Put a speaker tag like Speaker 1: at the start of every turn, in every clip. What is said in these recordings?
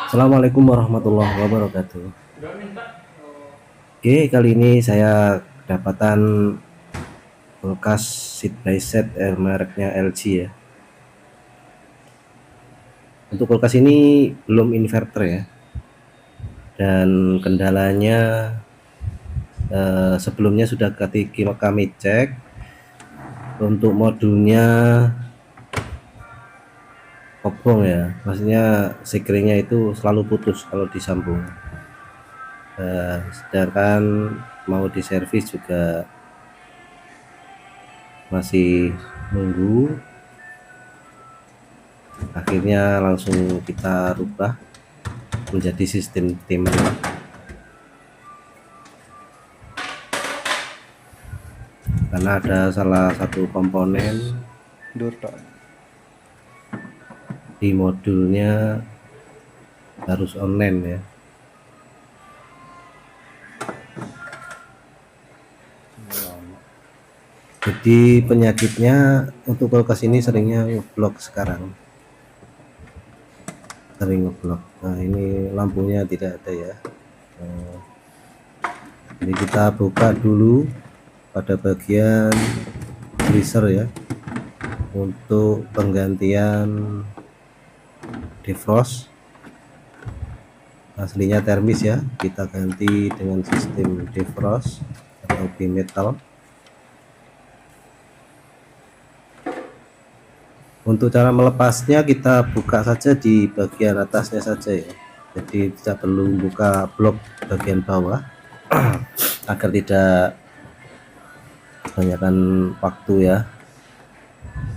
Speaker 1: Assalamualaikum warahmatullahi wabarakatuh. Oke, kali ini saya kedapatan kulkas side by side mereknya LG ya. Untuk kulkas ini belum inverter ya, dan kendalanya sebelumnya sudah kami cek. Untuk modulnya kobong ya, maksudnya sekringnya itu selalu putus kalau disambung. Sedangkan mau diservis juga masih nunggu. Akhirnya langsung kita rubah menjadi sistem timer, karena ada salah satu komponen di modulnya harus online ya. Jadi penyakitnya untuk kulkas ini seringnya ngeblok sekarang, sering ngeblok. Nah, ini lampunya tidak ada ya. Jadi kita buka dulu pada bagian freezer ya, untuk penggantian defrost. Aslinya termis ya, kita ganti dengan sistem defrost atau bimetal. Untuk cara melepasnya kita buka saja di bagian atasnya saja ya, jadi tidak perlu buka blok bagian bawah agar tidak kebanyakan waktu ya,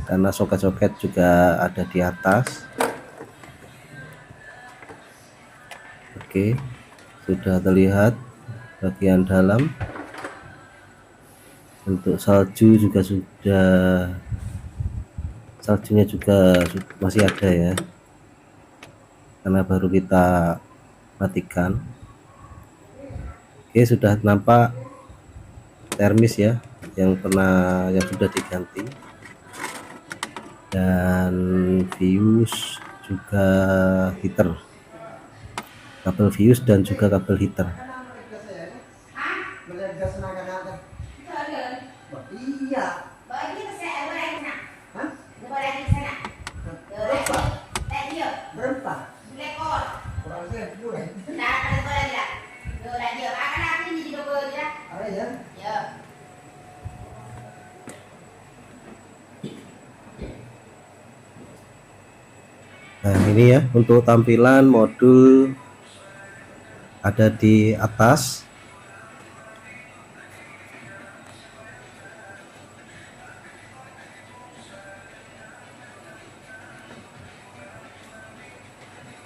Speaker 1: karena soket-soket juga ada di atas. Oke, sudah terlihat bagian dalam. Untuk salju juga saljunya juga masih ada ya, karena baru kita matikan. Oke, sudah nampak termis ya, yang sudah diganti, dan fuse juga heater, kabel fuse dan juga kabel heater. Nah, ini ya untuk tampilan modul ada di atas.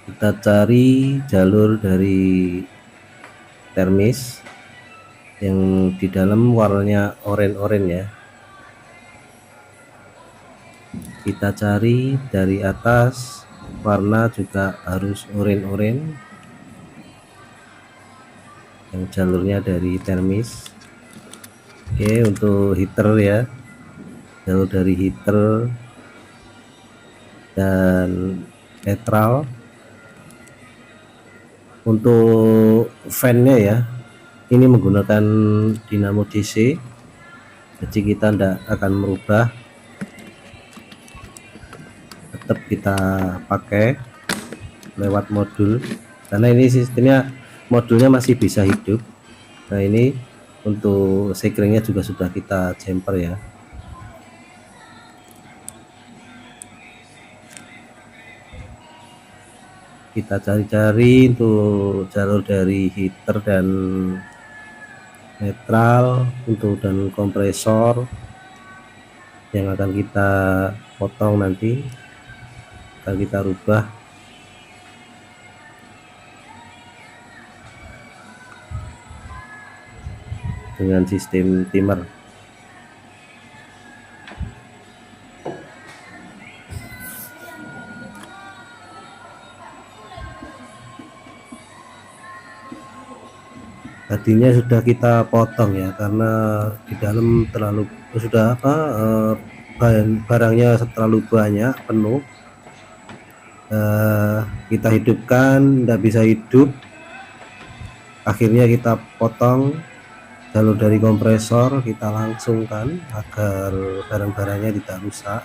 Speaker 1: Kita cari jalur dari termis yang di dalam warnanya oranye ya. Kita cari dari atas, warna juga harus oranye yang jalurnya dari termis. Oke, untuk heater ya, jalur dari heater dan netral. Untuk fan-nya ya, ini menggunakan dinamo DC, jadi kita tidak akan merubah, tetap kita pakai lewat modul, karena ini sistemnya modulnya masih bisa hidup. Nah, ini untuk sekringnya juga sudah kita jumper ya. Kita cari-cari untuk jalur dari heater dan netral, untuk dan kompresor yang akan kita potong nanti, akan kita rubah dengan sistem timer. Tadinya sudah kita potong ya, karena di dalam terlalu barangnya terlalu banyak, penuh. kita hidupkan, tidak bisa hidup, akhirnya kita potong jalur dari kompresor, kita langsungkan agar barang-barangnya tidak rusak.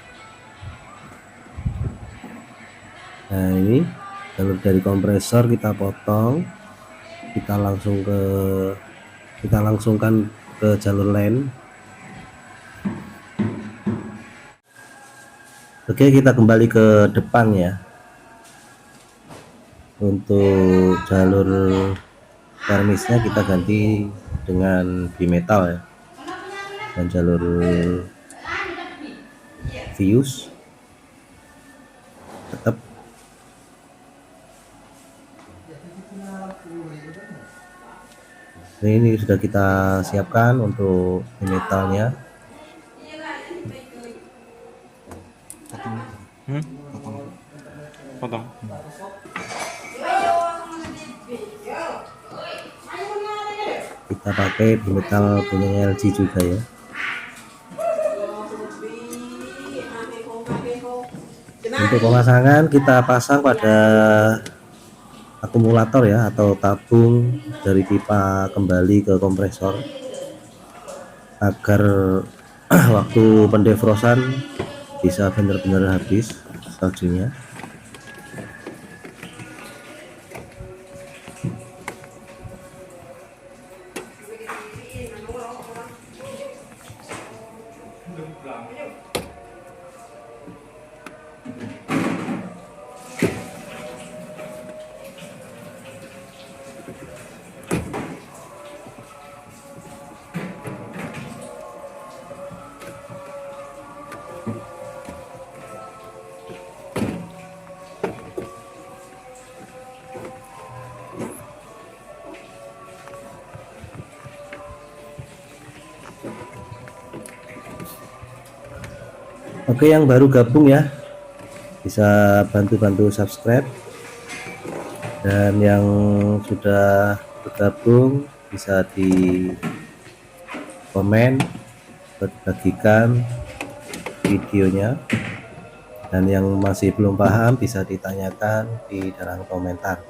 Speaker 1: Nah, ini jalur dari kompresor kita potong, kita langsungkan ke jalur lain. Oke, kita kembali ke depan ya. Untuk jalur termisnya kita ganti dengan bimetal ya, dan jalur fuse tetap. Ini sudah kita siapkan untuk bimetalnya.
Speaker 2: Potong.
Speaker 1: Kita pakai bimetal punya LG juga ya. Untuk pemasangan kita pasang pada akumulator ya, atau tabung dari pipa kembali ke kompresor, agar waktu pendefrosan bisa benar-benar habis saljunya. Oke, yang baru gabung ya bisa bantu-bantu subscribe, dan yang sudah bergabung bisa di komen, bagikan videonya, dan yang masih belum paham bisa ditanyakan di dalam komentar.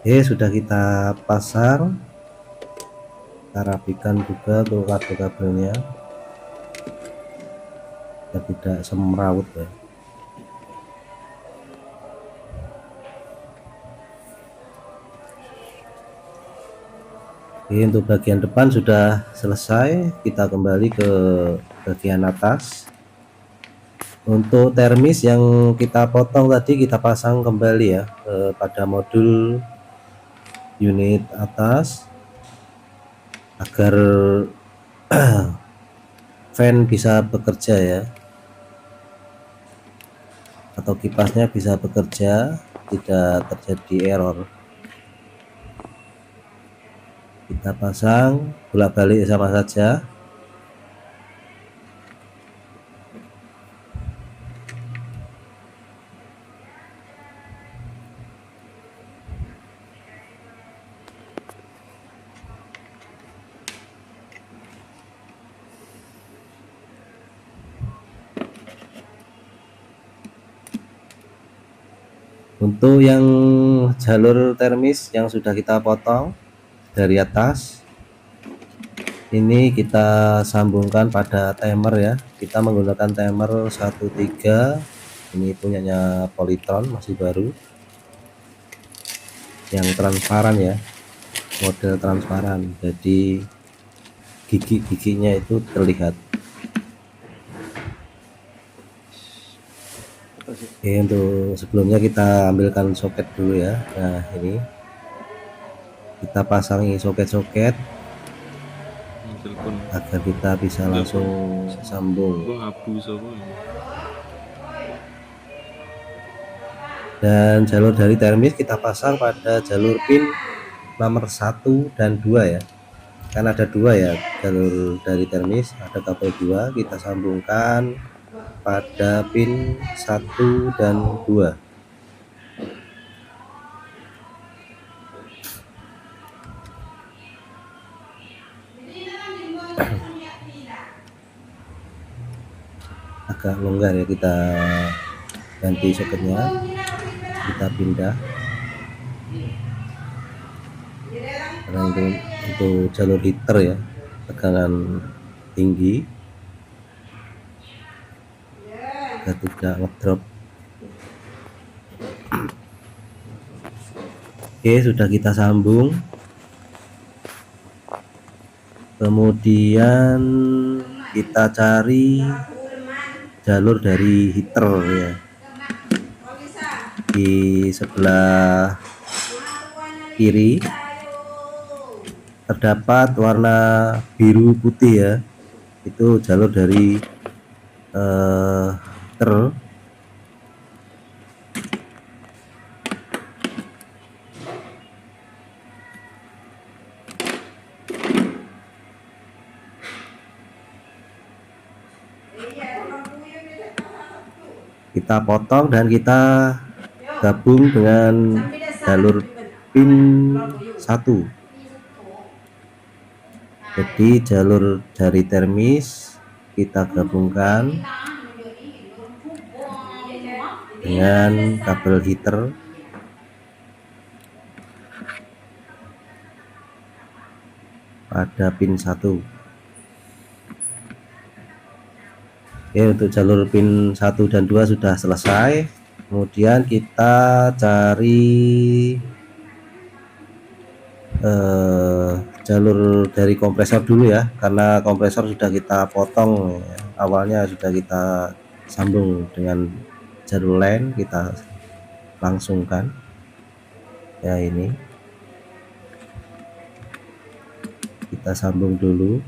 Speaker 1: Oke, sudah kita pasang, kita rapikan juga untuk kabel-kabelnya biar tidak semrawut ya. Oke, untuk bagian depan sudah selesai, kita kembali ke bagian atas. Untuk termis yang kita potong tadi kita pasang kembali ya pada modul unit atas, agar fan bisa bekerja ya, atau kipasnya bisa bekerja, tidak terjadi error. Kita pasang bolak-balik sama saja. Untuk yang jalur termis yang sudah kita potong dari atas, ini kita sambungkan pada timer ya. Kita menggunakan timer 13, ini punyanya Polytron, masih baru, yang transparan ya, model transparan, jadi gigi-giginya itu terlihat. Oke, untuk sebelumnya kita ambilkan soket dulu ya. Nah, ini kita pasangi soket-soket agar kita bisa langsung sambung. Dan jalur dari termis kita pasang pada jalur pin nomor 1 dan 2 ya, kan ada 2 ya jalur dari termis, ada kabel 2, kita sambungkan pada pin 1 dan 2. agak longgar ya, kita ganti soketnya, kita pindah karena itu untuk jalur heater ya, tegangan tinggi agar tidak ngedrop. Oke, sudah kita sambung. Kemudian kita cari jalur dari heater ya, di sebelah kiri terdapat warna biru putih ya, itu jalur dari heater. Kita potong dan kita gabung dengan jalur pin 1. Jadi jalur dari termis kita gabungkan dengan kabel heater pada pin 1. Oke, untuk jalur pin 1 dan 2 sudah selesai. Kemudian kita cari jalur dari kompresor dulu ya, karena kompresor sudah kita potong ya. Awalnya sudah kita sambung dengan jalur line, kita langsungkan ya, ini kita sambung dulu.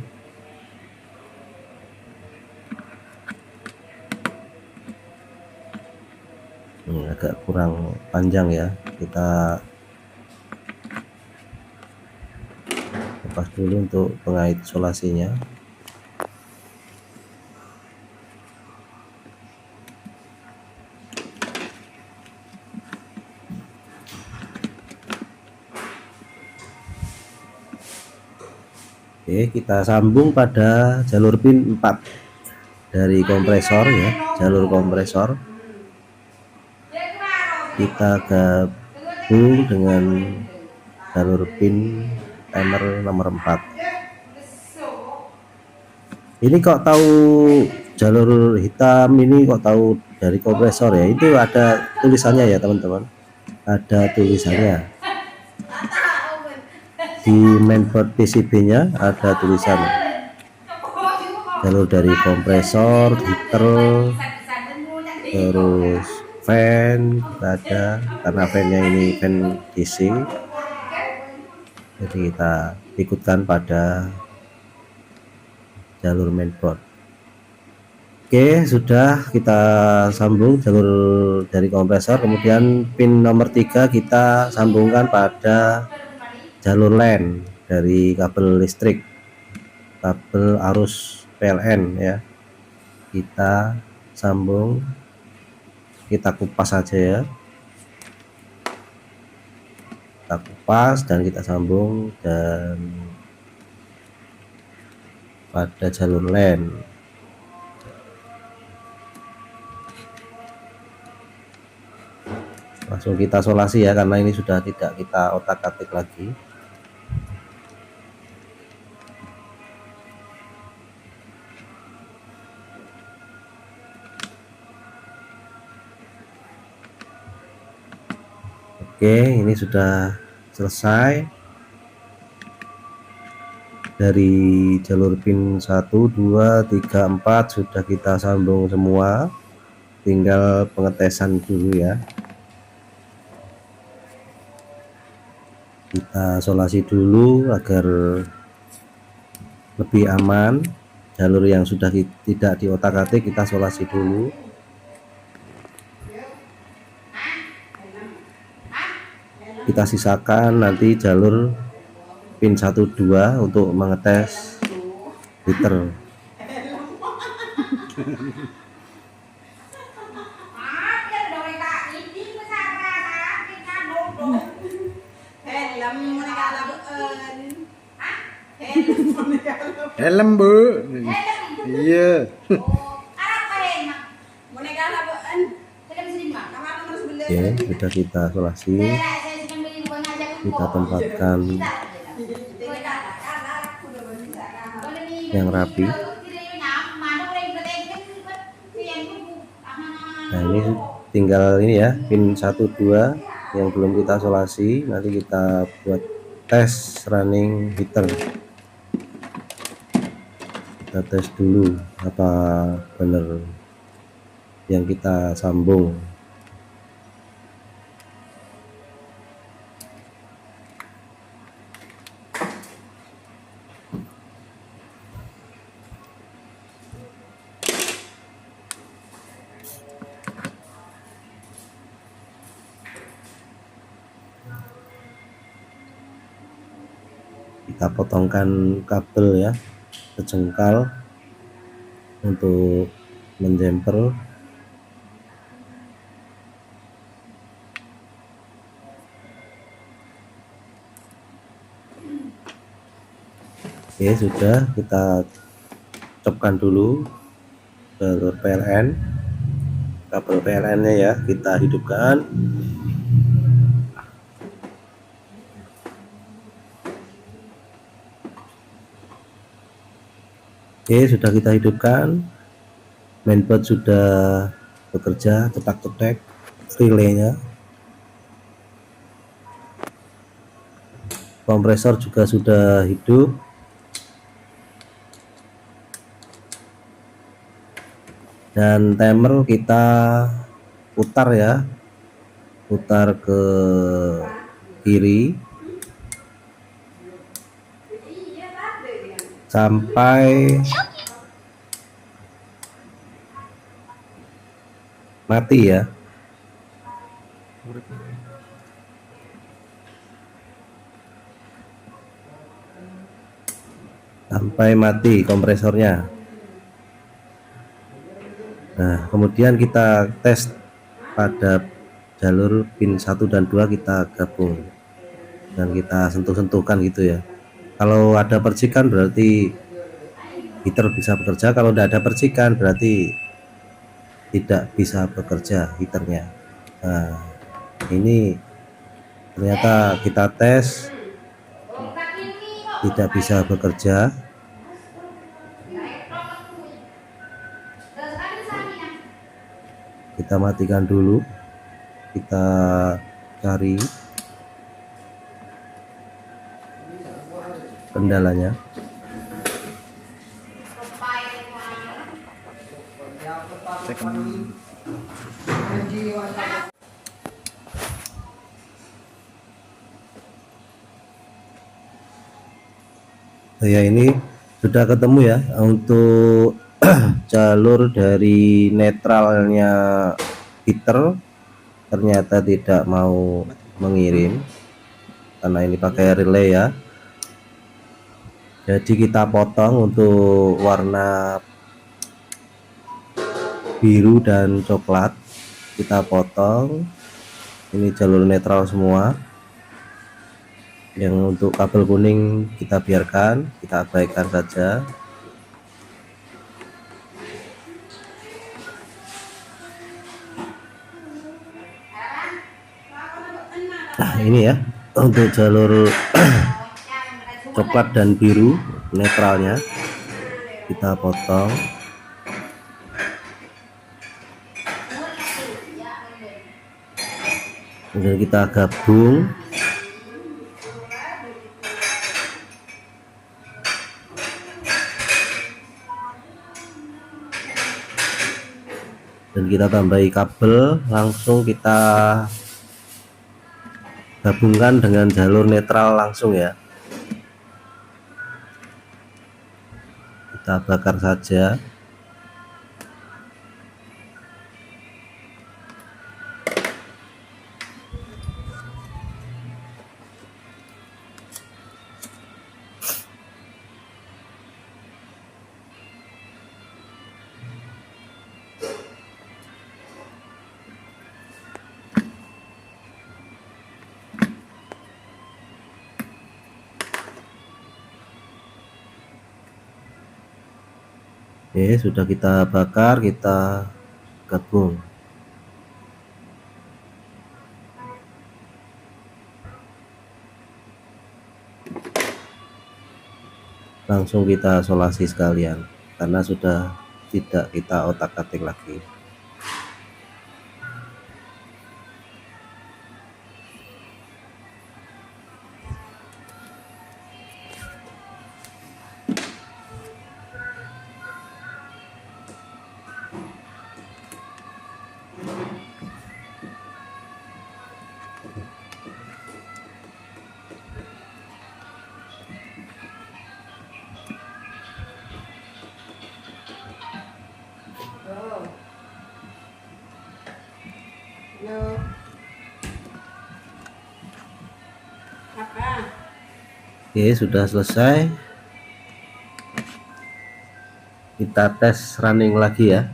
Speaker 1: Agak kurang panjang ya, kita lepas dulu untuk pengait isolasinya. Oke, kita sambung pada jalur pin 4 dari kompresor ya, jalur kompresor kita gabung dengan jalur pin timer nomor 4. Ini kok tahu jalur hitam ini kok tahu dari kompresor ya? Itu ada tulisannya ya teman-teman, ada tulisannya di mainboard PCB-nya, ada tulisan jalur dari kompresor, heater, terus fan ada, karena fan-nya ini fan DC, jadi kita ikutkan pada jalur mainboard. Oke, sudah kita sambung jalur dari kompresor. Kemudian pin nomor 3 kita sambungkan pada jalur line dari kabel listrik, kabel arus PLN ya, kita sambung, kita kupas saja ya, kita kupas dan kita sambung dan pada jalur line. Langsung kita solasi ya, karena ini sudah tidak kita otak-atik lagi. Oke, ini sudah selesai dari jalur pin 1, 2, 3, 4 sudah kita sambung semua, tinggal pengetesan dulu ya. Kita solasi dulu agar lebih aman. Jalur yang sudah tidak di otak-atik kita solasi dulu. Kita sisakan nanti jalur pin 1, 2 untuk mengetes heater.
Speaker 2: Helm bu, iya.
Speaker 1: Oke, sudah kita isolasi, kita tempatkan yang rapi. Nah, ini tinggal ini ya, pin 1 2 yang belum kita isolasi. Nanti kita buat tes running heater. Kita tes dulu apa benar yang kita sambung. Kita potongkan kabel ya sejengkal untuk menjemper. Oke, sudah kita copkan dulu jalur PLN, kabel PLN nya ya kita hidupkan. Oke, sudah kita hidupkan, mainboard sudah bekerja cetak-cetak, relaynya, kompresor juga sudah hidup, dan timer kita putar ya, putar ke kiri sampai mati ya. Sampai mati kompresornya. Nah, kemudian kita tes pada jalur pin 1 dan 2, kita gabung dan kita sentuh-sentuhkan gitu ya. Kalau ada percikan berarti heater bisa bekerja, kalau tidak ada percikan berarti tidak bisa bekerja heaternya. Nah, ini ternyata kita tes tidak bisa bekerja. Kita matikan dulu, kita cari kendalanya. Ya, ini sudah ketemu ya untuk jalur dari netralnya heater, ternyata tidak mau mengirim karena ini pakai relay ya. Jadi kita potong untuk warna biru dan coklat, kita potong. Ini jalur netral semua. Yang untuk kabel kuning kita biarkan, kita abaikan saja. Nah, ini ya untuk jalur coklat dan biru netralnya kita potong. Kemudian kita gabung. Dan kita tambahi kabel, langsung kita gabungkan dengan jalur netral langsung ya. Kita bakar saja. Oke, sudah kita bakar, kita gabung. langsung kita solasi sekalian karena sudah tidak kita otak-atik lagi. Oke, sudah selesai. Kita tes running lagi ya.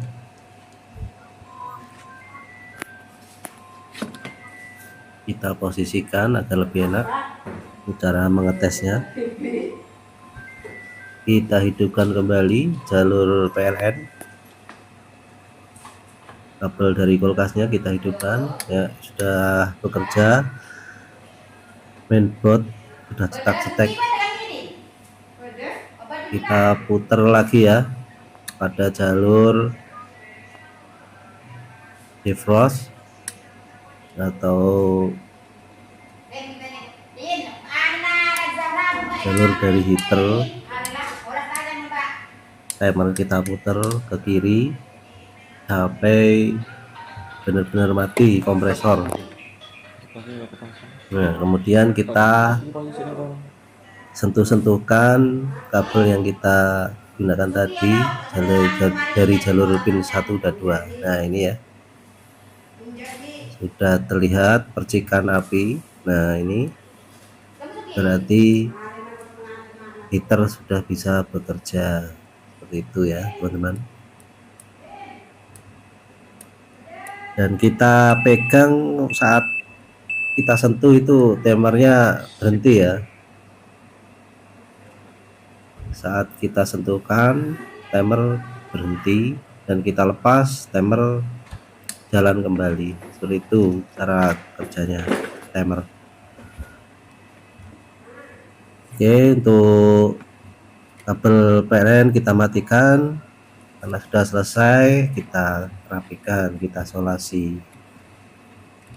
Speaker 1: Kita posisikan agar lebih enak cara mengetesnya. Kita hidupkan kembali jalur PLN. Kabel dari kulkasnya kita hidupkan ya, sudah bekerja. Mainboard sudah cetak-cetak. Kita putar lagi ya pada jalur defrost atau jalur dari heater. Timer kita putar ke kiri sampai benar-benar mati kompresor. Nah, kemudian kita sentuh-sentuhkan kabel yang kita gunakan tadi dari jalur pin 1 dan 2. Nah, ini ya. Sudah terlihat percikan api. Nah, ini berarti heater sudah bisa bekerja. Seperti itu ya, teman-teman. Dan kita pegang saat kita sentuh itu timernya berhenti ya. Saat kita sentuhkan timer berhenti dan kita lepas timer jalan kembali. Seperti itu cara kerjanya timer. Oke, untuk kabel PLN kita matikan. Karena sudah selesai, kita rapikan, kita solasi.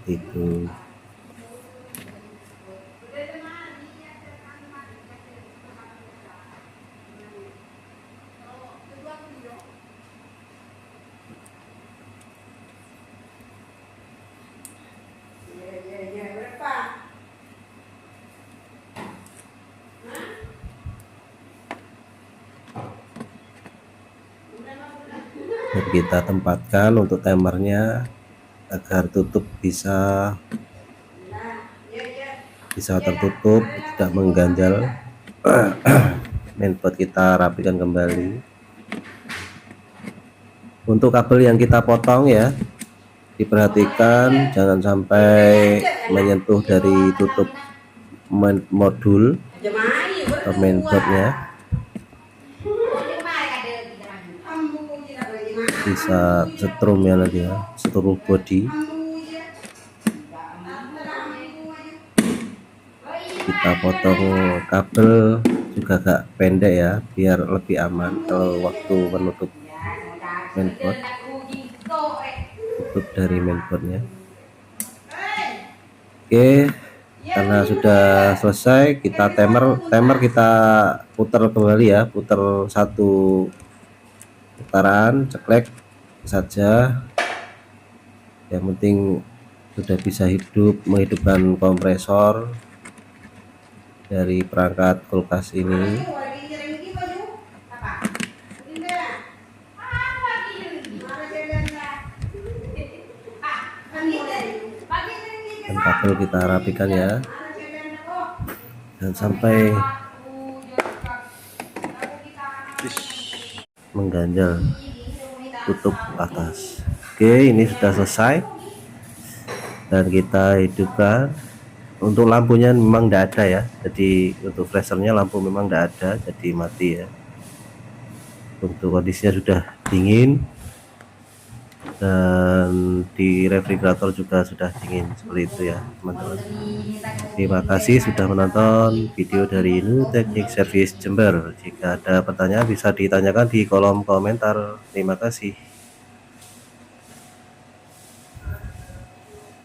Speaker 1: Itu. Dan kita tempatkan untuk timernya agar tutup bisa tertutup, tidak mengganjal. Mainboard kita rapikan kembali. Untuk kabel yang kita potong ya, diperhatikan jangan sampai menyentuh dari tutup modul atau mainboardnya. Bisa setrum ya nanti ya, setrum body. Kita potong kabel juga agak pendek ya, biar lebih aman kalau waktu menutup mainboard, tutup dari mainboardnya. Oke, karena sudah selesai, kita timer kita putar kembali ya, putar satu putaran, ceklek saja. Yang penting sudah bisa menghidupkan kompresor dari perangkat kulkas ini. Dan kabel kita rapikan ya, dan sampai mengganjal tutup atas. Oke, ini sudah selesai dan kita hidupkan. Untuk lampunya memang tidak ada ya, jadi untuk flashernya lampu memang tidak ada, jadi mati ya. Untuk kondisinya sudah dingin dan di refrigerator juga sudah dingin, seperti itu ya teman-teman. Terima kasih sudah menonton video dari Nu Teknik Service Jember. Jika ada pertanyaan bisa ditanyakan di kolom komentar. Terima kasih.